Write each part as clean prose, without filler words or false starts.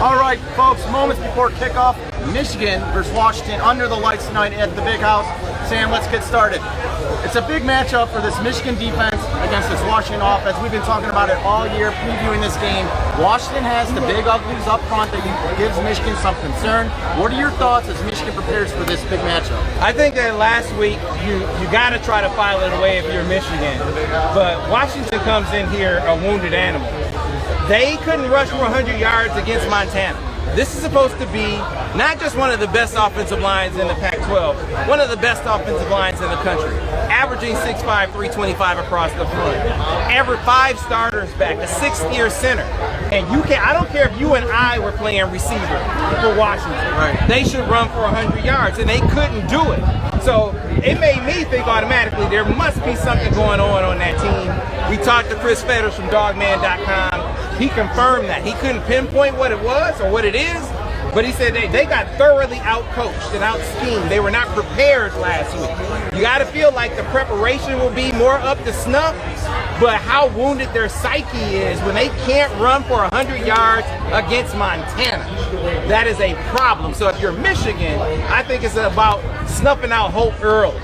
All right, folks, moments before kickoff, Michigan versus Washington under the lights tonight at the Big House. Sam, let's get started. It's a big matchup for this Michigan defense against this Washington offense. We've been talking about it all year, previewing this game. Washington has the big uglies up front that gives Michigan some concern. What are your thoughts as Michigan prepares for this big matchup? I think that last week you got to try to file it away if you're Michigan. But Washington comes in here a wounded animal. They couldn't rush for 100 yards against Montana. This is supposed to be not just one of the best offensive lines in the Pac-12, one of the best offensive lines in the country, averaging 6'5", 325 across the front. Every 5 starters back, a 6th-year center. And I don't care if you and I were playing receiver for Washington. Right. They should run for 100 yards, and they couldn't do it. So it made me think automatically there must be something going on that team. We talked to Chris Fetters from dogman.com. He confirmed that. He couldn't pinpoint what it was or what it is, but he said they got thoroughly out-coached and out-schemed. They were not prepared last week. You got to feel like the preparation will be more up to snuff, but how wounded their psyche is when they can't run for 100 yards against Montana. That is a problem. So if you're Michigan, I think it's about snuffing out hope early.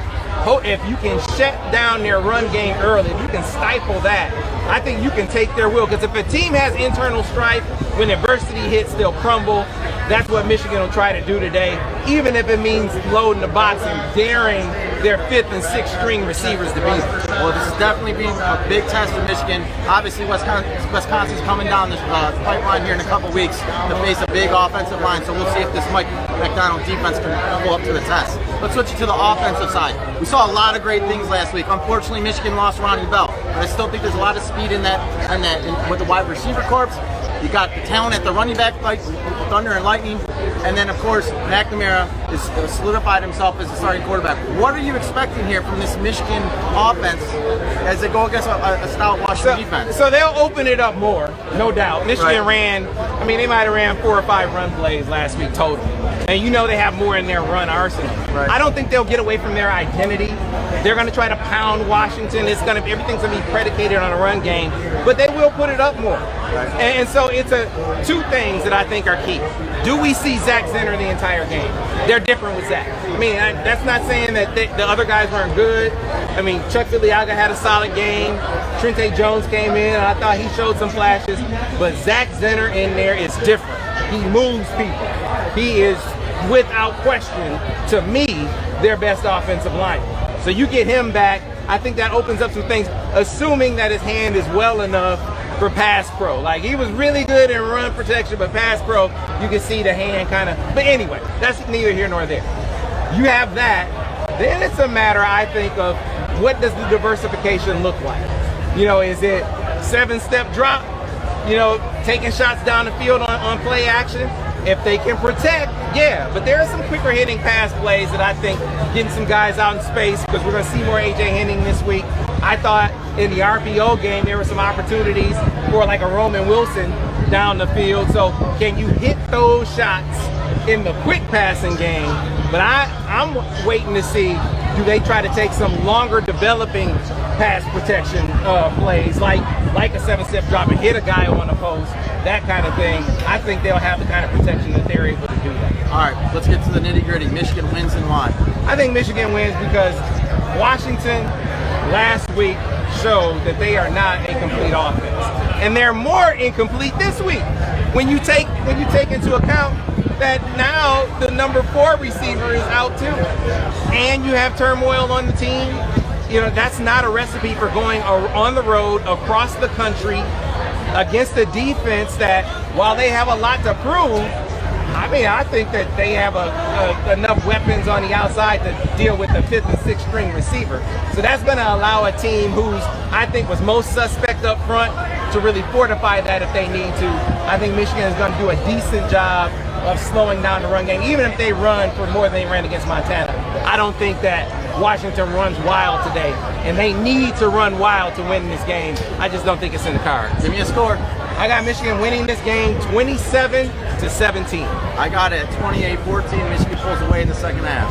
If you can shut down their run game early, if you can stifle that, I think you can take their will. Because if a team has internal strife, when adversity hits, they'll crumble. That's what Michigan will try to do today, even if it means loading the box and daring their 5th and 6th string receivers to beat them. Well, this is definitely being a big test for Michigan. Obviously, Wisconsin's coming down this pipeline here in a couple weeks to face a big offensive line, so we'll see if this Mike McDonald defense can pull up to the test. Let's switch it to the offensive side. We saw a lot of great things last week. Unfortunately, Michigan lost Ronnie Bell, but I still think there's a lot of speed in that with the wide receiver corps. You got the talent at the running back, like Thunder and Lightning, and then of course McNamara has solidified himself as a starting quarterback. What are you expecting here from this Michigan offense as they go against a stout Washington defense? So they'll open it up more, no doubt. Michigan ran, they might have ran 4 or 5 run plays last week total. And you know they have more in their run arsenal. Right. I don't think they'll get away from their identity. They're going to try to pound Washington. Everything's going to be predicated on a run game, but they will put it up more. Right. And so it's 2 things that I think are key. Do we see Zach Zenner the entire game? They're different with Zach. That's not saying that the other guys weren't good. Chuck Filiaga had a solid game. Trente Jones came in, and I thought he showed some flashes. But Zach Zenner in there is different. He moves people. He is, without question, to me, their best offensive lineman. So you get him back, I think that opens up some things, assuming that his hand is well enough for pass pro. Like, he was really good in run protection, but pass pro, you can see the hand kind of. But anyway, that's neither here nor there. You have that. Then it's a matter, I think, of what does the diversification look like? Is it 7-step drop? Taking shots down the field on play action? If they can protect, yeah. But there are some quicker hitting pass plays that I think getting some guys out in space, because we're going to see more A.J. Henning this week. I thought in the RPO game there were some opportunities for like a Roman Wilson down the field. So can you hit those shots in the quick passing game? But I'm waiting to see, do they try to take some longer developing pass protection plays, like a 7-step drop and hit a guy on the post, that kind of thing. I think they'll have the kind of protection that they're able to do that. All right, let's get to the nitty-gritty. Michigan wins and why? I think Michigan wins because Washington last week showed that they are not a complete offense, and they're more incomplete this week. When you take into account that now the number 4 receiver is out too, and you have turmoil on the team, that's not a recipe for going on the road across the country against a defense that, while they have a lot to prove, I think that they have enough weapons on the outside to deal with the 5th and 6th string receiver. So that's going to allow a team who's, I think, was most suspect up front to really fortify that if they need to. I think Michigan is going to do a decent job of slowing down the run game, even if they run for more than they ran against Montana. I don't think that Washington runs wild today, and they need to run wild to win this game. I just don't think it's in the cards. Give me a score. I got Michigan winning this game 27-17. I got it at 28-14. Michigan pulls away in the second half.